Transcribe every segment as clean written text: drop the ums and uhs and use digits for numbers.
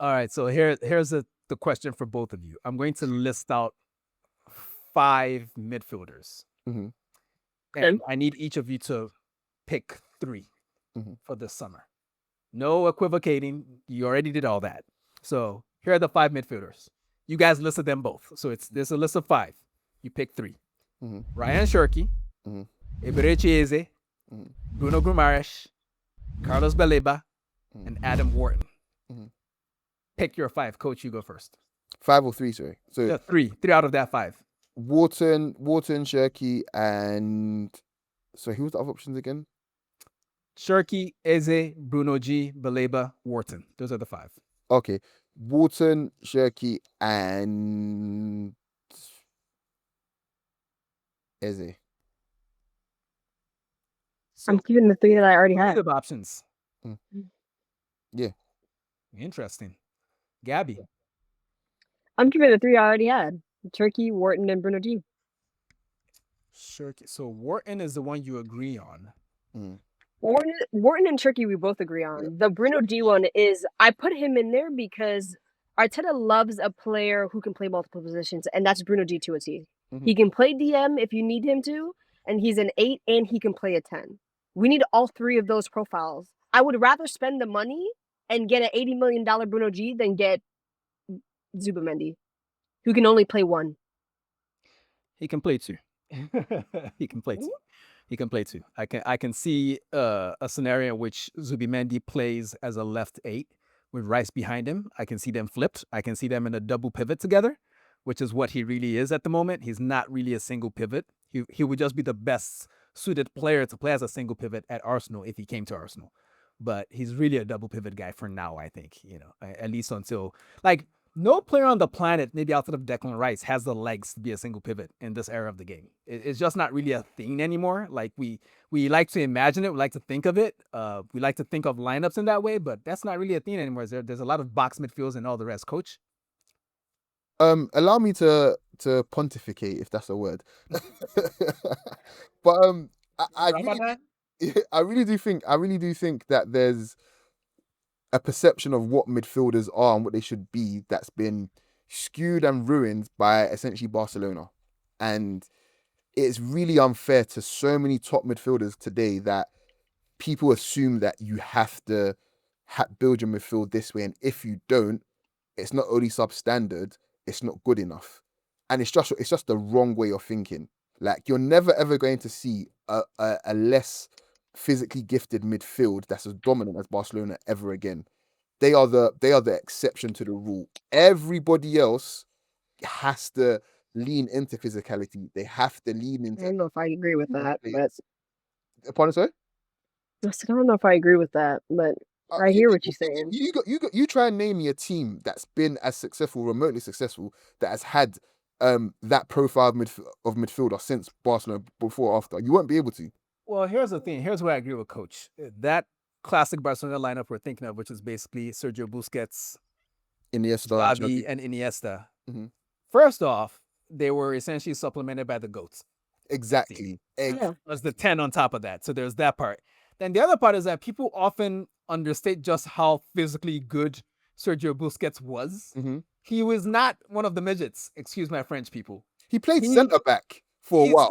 All right, so here's the question for both of you. I'm going to list out 5 midfielders, Mm-hmm. and I need each of you to pick 3 Mm-hmm. for this summer. No equivocating. You already did all that. So here are the 5 midfielders. You guys listed them both. So there's a list of 5. You pick 3. Mm-hmm. Ryan Shirky, Mm-hmm. Eberechi Eze, Mm-hmm. Bruno Guimaraes, Carlos Baleba, Mm-hmm. and Adam Wharton. Mm-hmm. Pick your 5. Coach, you go first. 5 or 3, sorry. So Yeah, 3. 3 out of that 5. Wharton, Shirky, and so who was the other options again? Shirky, Eze, Bruno G, Baleba, Wharton. Those are the 5. Okay, Wharton, Shirky, and Eze. So I'm keeping the 3 that I already had. creative options. Yeah. Interesting. Gabby. I'm keeping the 3 I already had. Turkey, Wharton, and Bruno G. Shirky. So Wharton is the one you agree on. Mm. Wharton and Turkey we both agree on. The Bruno G one is I put him in there because Arteta loves a player who can play multiple positions, and that's Bruno G to a T. Mhm. He can play DM if you need him to, and he's an 8 and he can play a 10. We need all 3 of those profiles. I would rather spend the money and get an $80 million Bruno G than get Zubamendi, who can only play 1. He can play 2. He can play 2. He can play 2. I can see a scenario in which Zubimendi plays as a left 8 with Rice behind him. I can see them flipped. I can see them in a double pivot together, which is what he really is at the moment. He's not really a single pivot. He would just be the best suited player to play as a single pivot at Arsenal if he came to Arsenal. But he's really a double pivot guy for now, I think, at least until like no player on the planet, maybe outside of Declan Rice, has the legs to be a single pivot in this era of the game. It's just not really a thing anymore. Like we like to imagine it, we like to think of it, we like to think of lineups in that way, but that's not really a thing anymore. There's a lot of box midfields and all the rest. Coach, Allow me to pontificate, if that's a word. But I really, I really do think that there's a perception of what midfielders are and what they should be that's been skewed and ruined by essentially Barcelona. And it's really unfair to so many top midfielders today that people assume that you have to build your midfield this way. And if you don't, it's not only substandard, it's not good enough. And it's just the wrong way of thinking. Like, you're never ever going to see a less physically gifted midfield that's as dominant as Barcelona ever again. They are the exception to the rule. Everybody else has to lean into physicality. They have to lean I into. don't know if I agree with that, but Pardon, sorry? I don't know if I agree with that, but I hear what you're saying. You try and name me a team that's been as successful, remotely successful, that has had that profile of midfielder since Barcelona, before or after. You won't be able to. well, here's the thing. Here's where I agree with Coach. That classic Barcelona lineup we're thinking of, which is basically Sergio Busquets, Iniesta, Xavi, and Iniesta. Mm-hmm. First off, they were essentially supplemented by the goats. Exactly. There's the 10 on top of that. So there's that part. Then the other part is that people often understate just how physically good Sergio Busquets was. Mm-hmm. He was not one of the midgets. Excuse my French, people. He played centre back for a while.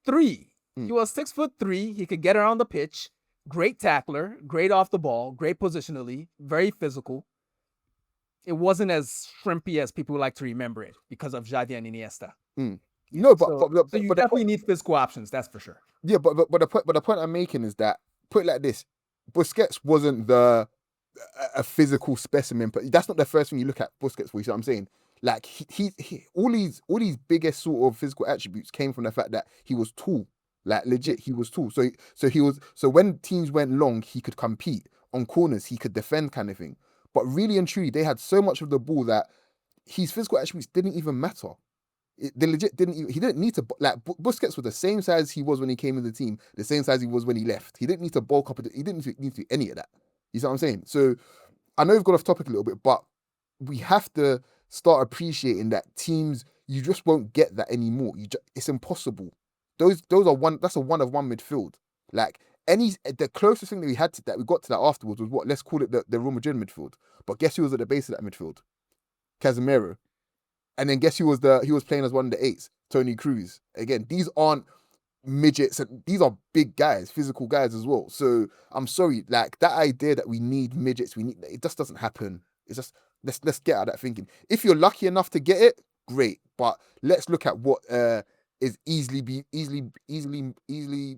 6'3". He was 6'3". He could get around the pitch. Great tackler, great off the ball, great positionally, very physical. It wasn't as shrimpy as people like to remember it because of Xavi and Iniesta. No, So you definitely need physical options, that's for sure. Yeah, but the point I'm making is that, put it like this: Busquets wasn't a physical specimen, but that's not the first thing you look at Busquets for. You see what I'm saying? Like, he all these biggest sort of physical attributes came from the fact that he was tall. Like, legit, he was tall. So when teams went long, he could compete on corners, he could defend, kind of thing. But really and truly, they had so much of the ball that his physical attributes didn't even matter. They legit didn't. He didn't need to, like, Busquets was the same size he was when he came in the team, the same size he was when he left. He didn't need to bulk up. He didn't need to do any of that. You see what I'm saying? So I know we've got off topic a little bit, but we have to start appreciating that teams, you just won't get that anymore. It's impossible. Those are one. That's a one of one midfield. Like, the closest thing that we had to that we got to that afterwards was what, let's call it the Real Madrid midfield. But guess who was at the base of that midfield? Casemiro. And then guess who was playing as one of the eights? Toni Kroos. Again, these aren't midgets, and these are big guys, physical guys as well. So I'm sorry, like that idea that we need midgets, it just doesn't happen. It's just let's get out of that thinking. If you're lucky enough to get it, great. But let's look at what is easily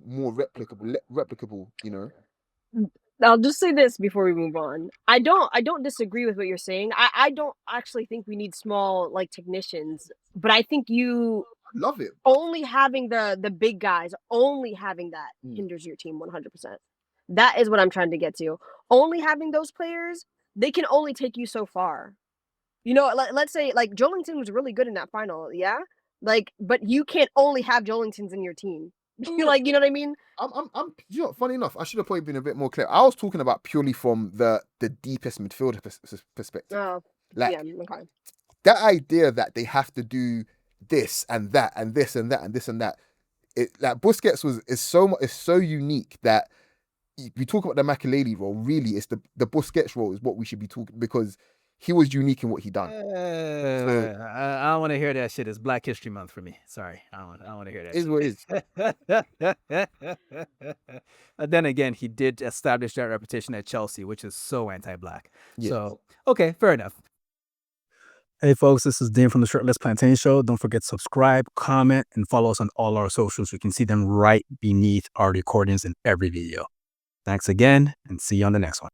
more replicable, you know. I'll just say this before we move on. I don't disagree with what you're saying. I don't actually think we need small like technicians, but I think you Love it. only having the big guys, only having that hinders your team 100%. That is what I'm trying to get to. Only having those players, they can only take you so far. You know, let's say like Joelinton was really good in that final, yeah? Like, but you can't only have Joelintons in your team. Like, you know what I mean? You know, funny enough, I should have probably been a bit more clear. I was talking about purely from the deepest midfield perspective. Oh, Like, yeah, okay. that idea that they have to do this and that and this and that and this and that. Like Busquets is so unique that we talk about the Makelele role. Really, it's the Busquets role is what we should be talking, because he was unique in what he done. I don't want to hear that shit. It's Black History Month for me. Sorry, I don't want to hear that. Is what is. But then again, he did establish that reputation at Chelsea, which is so anti-black. Yeah. So okay, fair enough. Hey folks, this is Deen from the Shirtless Plantain Show. Don't forget to subscribe, comment, and follow us on all our socials. You can see them right beneath our recordings in every video. Thanks again, and see you on the next one.